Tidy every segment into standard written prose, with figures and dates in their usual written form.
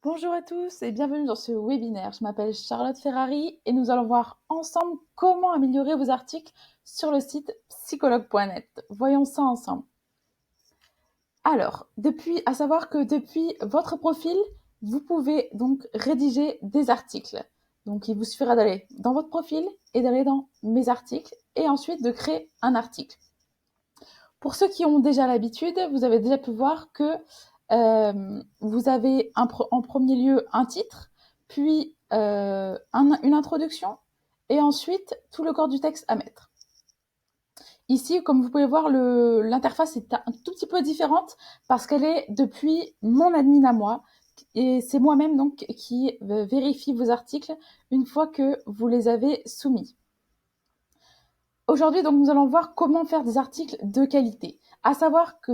Bonjour à tous et bienvenue dans ce webinaire. Je m'appelle Charlotte Ferrari et nous allons voir ensemble comment améliorer vos articles sur le site psychologue.net. Voyons ça ensemble. Alors, à savoir que depuis votre profil, vous pouvez donc rédiger des articles. Donc, il vous suffira d'aller dans votre profil et d'aller dans mes articles et ensuite de créer un article. Pour ceux qui ont déjà l'habitude, vous avez déjà pu voir que vous avez en premier lieu un titre, puis une introduction, et ensuite tout le corps du texte à mettre. Ici, comme vous pouvez voir, l'interface est un tout petit peu différente parce qu'elle est depuis mon admin à moi, et c'est moi-même donc qui vérifie vos articles une fois que vous les avez soumis. Aujourd'hui, donc, nous allons voir comment faire des articles de qualité. À savoir que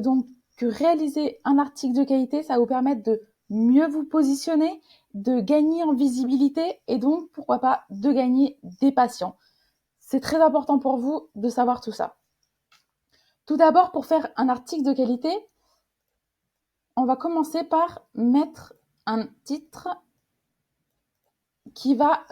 réaliser un article de qualité, ça va vous permettre de mieux vous positionner, de gagner en visibilité et donc, pourquoi pas, de gagner des patients. C'est très important pour vous de savoir tout ça. Tout d'abord, pour faire un article de qualité, on va commencer par mettre un titre qui va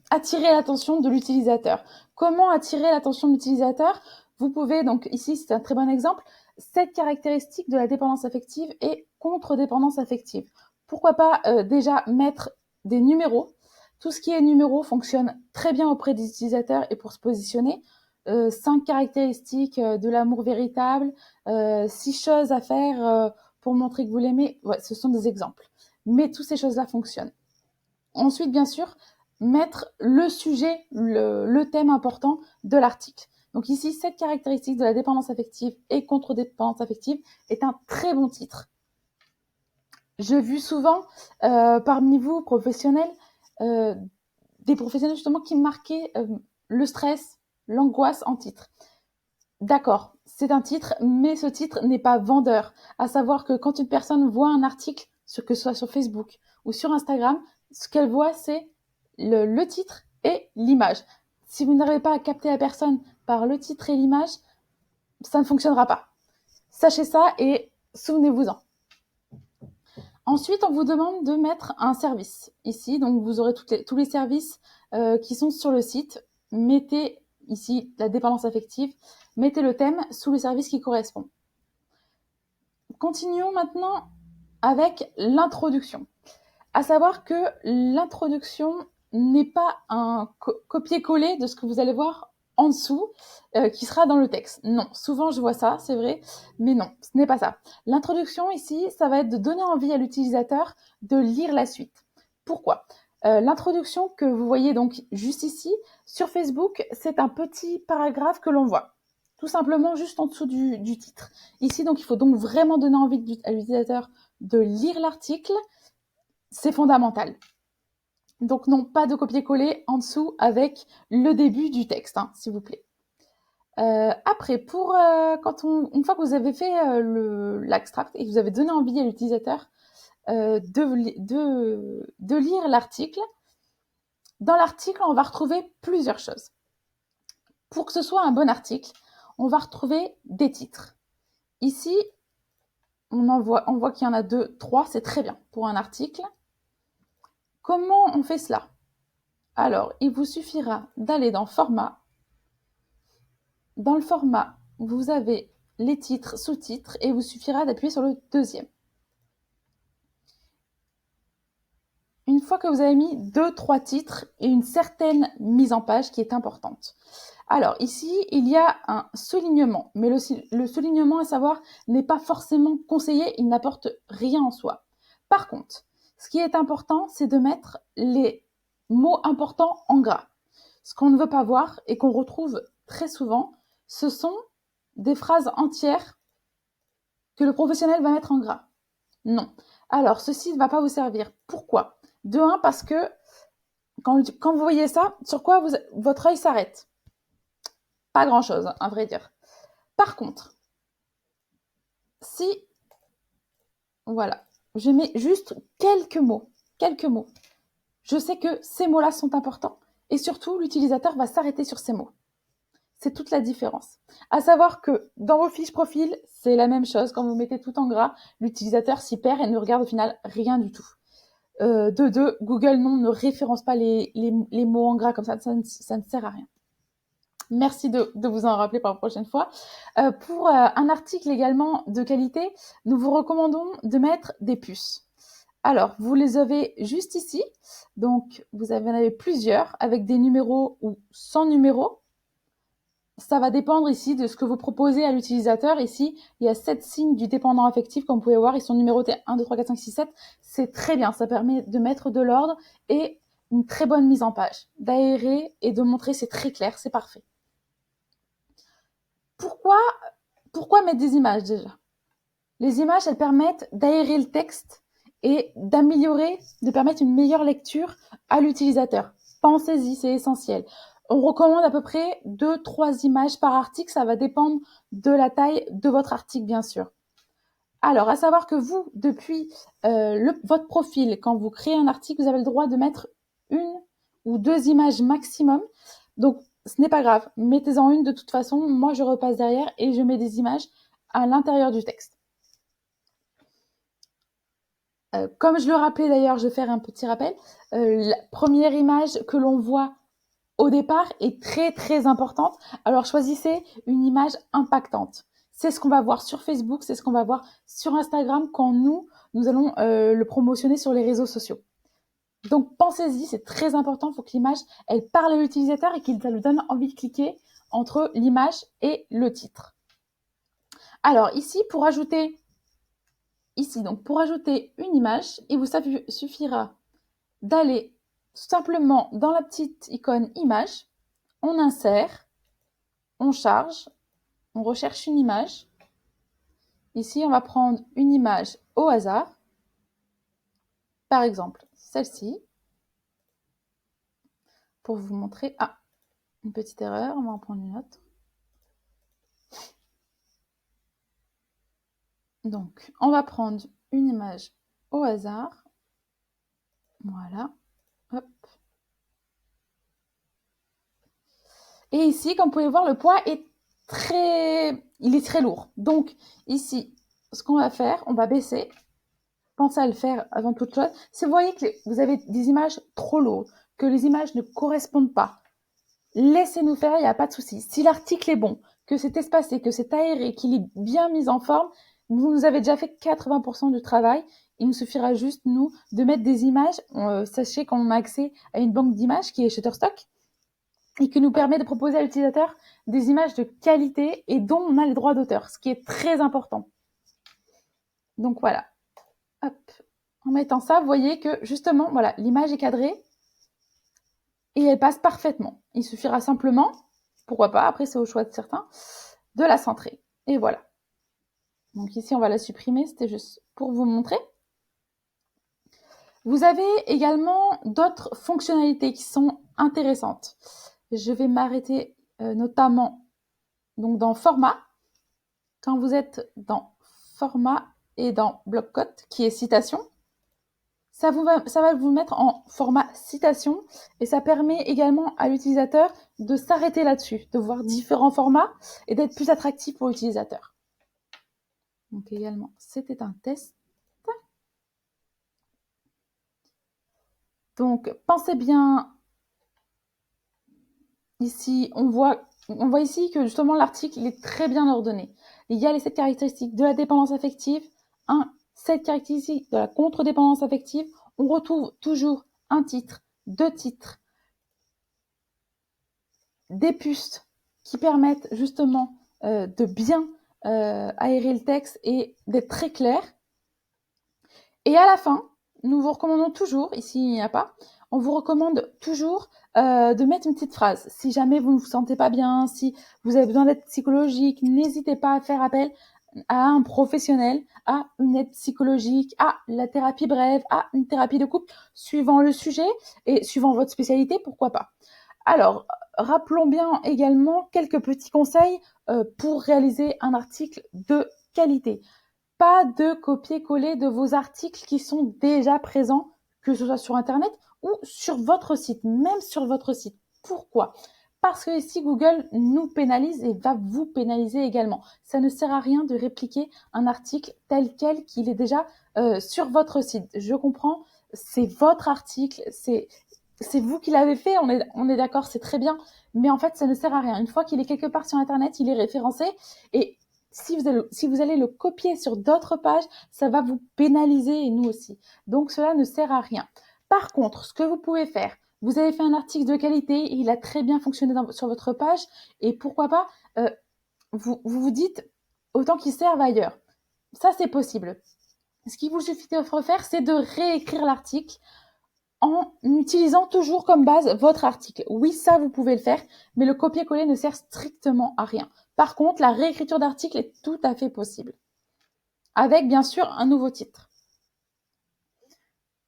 attirer l'attention de l'utilisateur. Comment attirer l'attention de l'utilisateur? Vous pouvez, donc ici c'est un très bon exemple, 7 caractéristiques de la dépendance affective et contre-dépendance affective. Pourquoi pas déjà mettre des numéros? Tout ce qui est numéros fonctionne très bien auprès des utilisateurs et pour se positionner. 5 caractéristiques de l'amour véritable, 6 choses à faire pour montrer que vous l'aimez. Ouais, ce sont des exemples. Mais toutes ces choses-là fonctionnent. Ensuite, bien sûr, mettre le sujet, le thème important de l'article. Donc ici, cette caractéristique de la dépendance affective et contre-dépendance affective est un très bon titre. J'ai vu souvent parmi vous, professionnels, des professionnels justement qui marquaient le stress, l'angoisse en titre. D'accord, c'est un titre, mais ce titre n'est pas vendeur. À savoir que quand une personne voit un article, que ce soit sur Facebook ou sur Instagram, ce qu'elle voit, c'est le titre et l'image. Si vous n'arrivez pas à capter la personne par le titre et l'image, ça ne fonctionnera pas. Sachez ça et souvenez-vous-en. Ensuite, on vous demande de mettre un service. Ici, donc vous aurez tous les services qui sont sur le site. Mettez ici la dépendance affective. Mettez le thème sous le service qui correspond. Continuons maintenant avec l'introduction. À savoir que l'introduction n'est pas un copier-coller de ce que vous allez voir en dessous qui sera dans le texte. Non, souvent je vois ça, c'est vrai, mais non, ce n'est pas ça. L'introduction ici, ça va être de donner envie à l'utilisateur de lire la suite. Pourquoi? L'introduction que vous voyez donc juste ici, sur Facebook, c'est un petit paragraphe que l'on voit. Tout simplement juste en dessous du titre. Ici, donc, il faut donc vraiment donner envie à l'utilisateur de lire l'article. C'est fondamental. Donc non, pas de copier-coller en dessous avec le début du texte, hein, s'il vous plaît. Après, une fois que vous avez fait l'extract et que vous avez donné envie à l'utilisateur de lire l'article, dans l'article, on va retrouver plusieurs choses. Pour que ce soit un bon article, on va retrouver des titres. Ici, on voit qu'il y en a 2, 3, c'est très bien pour un article. Comment on fait cela? Alors, il vous suffira d'aller dans Format. Dans le format, vous avez les titres, sous-titres, et il vous suffira d'appuyer sur le deuxième. Une fois que vous avez mis 2-3 titres et une certaine mise en page qui est importante. Alors ici, il y a un soulignement, mais le soulignement, à savoir, n'est pas forcément conseillé, il n'apporte rien en soi. Par contre, ce qui est important, c'est de mettre les mots importants en gras. Ce qu'on ne veut pas voir et qu'on retrouve très souvent, ce sont des phrases entières que le professionnel va mettre en gras. Non. Alors, ceci ne va pas vous servir. Pourquoi? De un, parce que quand vous voyez ça, sur quoi votre œil s'arrête? Pas grand-chose, à vrai dire. Par contre, si, voilà, je mets juste quelques mots, je sais que ces mots-là sont importants et surtout, l'utilisateur va s'arrêter sur ces mots. C'est toute la différence. À savoir que dans vos fiches profil, c'est la même chose. Quand vous mettez tout en gras, l'utilisateur s'y perd et ne regarde au final rien du tout. De deux, Google ne référence pas les mots en gras comme ça ne sert à rien. Merci de vous en rappeler pour la prochaine fois. Pour un article également de qualité, nous vous recommandons de mettre des puces. Alors, vous les avez juste ici. Donc, vous en avez plusieurs avec des numéros ou sans numéros. Ça va dépendre ici de ce que vous proposez à l'utilisateur. Ici, il y a 7 signes du dépendant affectif, comme vous pouvez voir. Ils sont numérotés 1, 2, 3, 4, 5, 6, 7. C'est très bien. Ça permet de mettre de l'ordre et une très bonne mise en page. D'aérer et de montrer, c'est très clair, c'est parfait. Pourquoi mettre des images déjà? Les images, elles permettent d'aérer le texte et de permettre une meilleure lecture à l'utilisateur. Pensez-y, c'est essentiel. On recommande à peu près 2-3 images par article, ça va dépendre de la taille de votre article, bien sûr. Alors, à savoir que vous, depuis votre profil, quand vous créez un article, vous avez le droit de mettre 1 ou 2 images maximum. Donc, ce n'est pas grave, mettez-en une de toute façon. Moi, je repasse derrière et je mets des images à l'intérieur du texte. Comme je le rappelais d'ailleurs, je vais faire un petit rappel. La première image que l'on voit au départ est très très importante. Alors choisissez une image impactante. C'est ce qu'on va voir sur Facebook, c'est ce qu'on va voir sur Instagram quand nous allons le promotionner sur les réseaux sociaux. Donc pensez-y, c'est très important. Il faut que l'image, elle parle à l'utilisateur et qu'il ça lui donne envie de cliquer entre l'image et le titre. Alors ici, pour ajouter une image, il vous suffira d'aller tout simplement dans la petite icône image, on insère, on charge, on recherche une image. Ici, on va prendre une image au hasard, par exemple celle-ci, pour vous montrer. Ah, une petite erreur, on va en prendre une autre. Donc, on va prendre une image au hasard. Voilà. Hop. Et ici, comme vous pouvez voir, le poids est très lourd. Donc, ici, ce qu'on va faire, on va baisser. Pensez à le faire avant toute chose. Si vous voyez que vous avez des images trop lourdes, que les images ne correspondent pas, laissez-nous faire, il n'y a pas de souci. Si l'article est bon, que c'est espacé, que c'est aéré, qu'il est bien mis en forme, vous nous avez déjà fait 80% du travail. Il nous suffira juste, nous, de mettre des images. Sachez qu'on a accès à une banque d'images qui est Shutterstock et qui nous permet de proposer à l'utilisateur des images de qualité et dont on a les droits d'auteur, ce qui est très important. Donc voilà. Hop. En mettant ça, vous voyez que justement, voilà, l'image est cadrée et elle passe parfaitement. Il suffira simplement, pourquoi pas, après c'est au choix de certains, de la centrer. Et voilà. Donc ici, on va la supprimer, c'était juste pour vous montrer. Vous avez également d'autres fonctionnalités qui sont intéressantes. Je vais m'arrêter notamment donc dans format. Quand vous êtes dans format et dans bloc-notes, qui est citation, ça va vous mettre en format citation et ça permet également à l'utilisateur de s'arrêter là-dessus, de voir différents formats et d'être plus attractif pour l'utilisateur. Donc également, c'était un test. Donc pensez bien, ici, on voit ici que justement l'article il est très bien ordonné. Il y a les 7 caractéristiques de la dépendance affective, 7 caractéristiques de la contre-dépendance affective. On retrouve toujours un titre, 2 titres, des puces qui permettent justement de bien aérer le texte et d'être très clair. Et à la fin, nous vous recommandons toujours, ici il n'y a pas, on vous recommande toujours de mettre une petite phrase. Si jamais vous ne vous sentez pas bien, si vous avez besoin d'aide psychologique, n'hésitez pas à faire appel à un professionnel, à une aide psychologique, à la thérapie brève, à une thérapie de couple, suivant le sujet et suivant votre spécialité, pourquoi pas. Alors, rappelons bien également quelques petits conseils pour réaliser un article de qualité. Pas de copier-coller de vos articles qui sont déjà présents, que ce soit sur Internet ou sur votre site, même sur votre site. Pourquoi ? parce que ici, Google nous pénalise et va vous pénaliser également. Ça ne sert à rien de répliquer un article tel quel qu'il est déjà sur votre site. Je comprends, c'est votre article, c'est vous qui l'avez fait, on est d'accord, c'est très bien, mais en fait, ça ne sert à rien. Une fois qu'il est quelque part sur Internet, il est référencé, et si vous allez le copier sur d'autres pages, ça va vous pénaliser, et nous aussi. Donc, cela ne sert à rien. Par contre, ce que vous pouvez faire, vous avez fait un article de qualité, il a très bien fonctionné sur votre page, et pourquoi pas, vous dites, autant qu'il serve ailleurs. Ça, c'est possible. Ce qu'il vous suffit de refaire, c'est de réécrire l'article en utilisant toujours comme base votre article. Oui, ça, vous pouvez le faire, mais le copier-coller ne sert strictement à rien. Par contre, la réécriture d'article est tout à fait possible. Avec, bien sûr, un nouveau titre.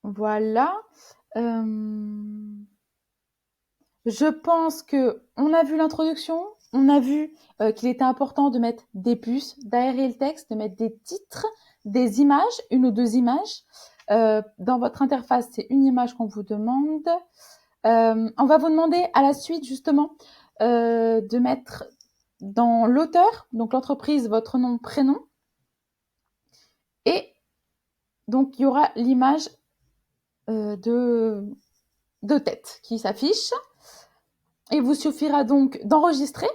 Voilà. Je pense qu'on a vu l'introduction, on a vu qu'il était important de mettre des puces, d'aérer le texte, de mettre des titres, des images, une ou deux images. Dans votre interface, c'est une image qu'on vous demande. On va vous demander à la suite justement de mettre dans l'auteur, donc l'entreprise, votre nom, prénom. Et donc, il y aura l'image de tête qui s'affiche. Il vous suffira donc d'enregistrer.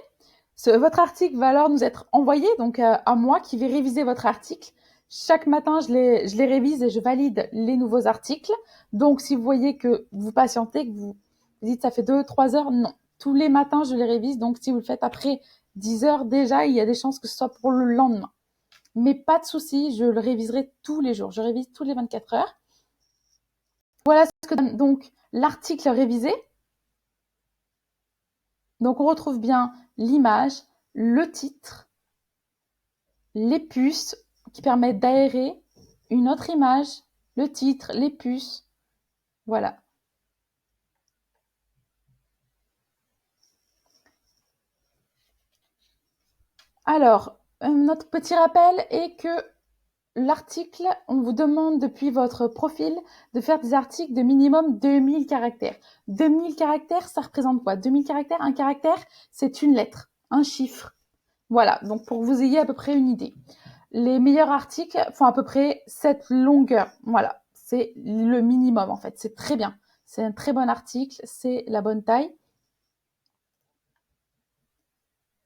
Votre article va alors nous être envoyé donc à moi qui vais réviser votre article. Chaque matin, je les révise et je valide les nouveaux articles. Donc, si vous voyez que vous patientez, que vous dites ça fait 2-3 heures, non. Tous les matins, je les révise. Donc, si vous le faites après 10 heures déjà, il y a des chances que ce soit pour le lendemain. Mais pas de souci, je le réviserai tous les jours. Je révise tous les 24 heures. Voilà ce que donne donc l'article révisé. Donc, on retrouve bien l'image, le titre, les puces qui permettent d'aérer, une autre image, le titre, les puces. Voilà. Alors, notre petit rappel est que l'article, on vous demande depuis votre profil de faire des articles de minimum 2000 caractères. 2000 caractères, ça représente quoi? 2000 caractères, un caractère, c'est une lettre, un chiffre. Voilà, donc pour que vous ayez à peu près une idée. Les meilleurs articles font à peu près cette longueur. Voilà, c'est le minimum en fait. C'est très bien. C'est un très bon article, c'est la bonne taille.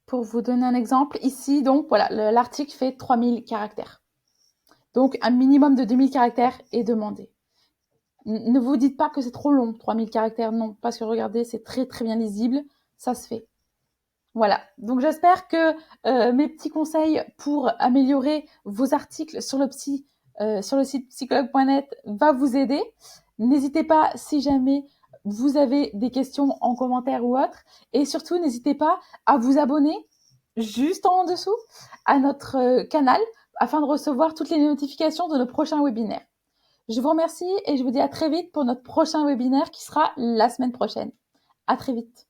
Pour vous donner un exemple, ici, donc voilà, l'article fait 3000 caractères. Donc un minimum de 2000 caractères est demandé. Ne vous dites pas que c'est trop long, 3000 caractères, non, parce que regardez, c'est très très bien lisible, ça se fait. Voilà, donc j'espère que mes petits conseils pour améliorer vos articles sur le site psychologue.net va vous aider. N'hésitez pas si jamais vous avez des questions en commentaire ou autre. Et surtout, n'hésitez pas à vous abonner juste en dessous à notre canal afin de recevoir toutes les notifications de nos prochains webinaires. Je vous remercie et je vous dis à très vite pour notre prochain webinaire qui sera la semaine prochaine. À très vite.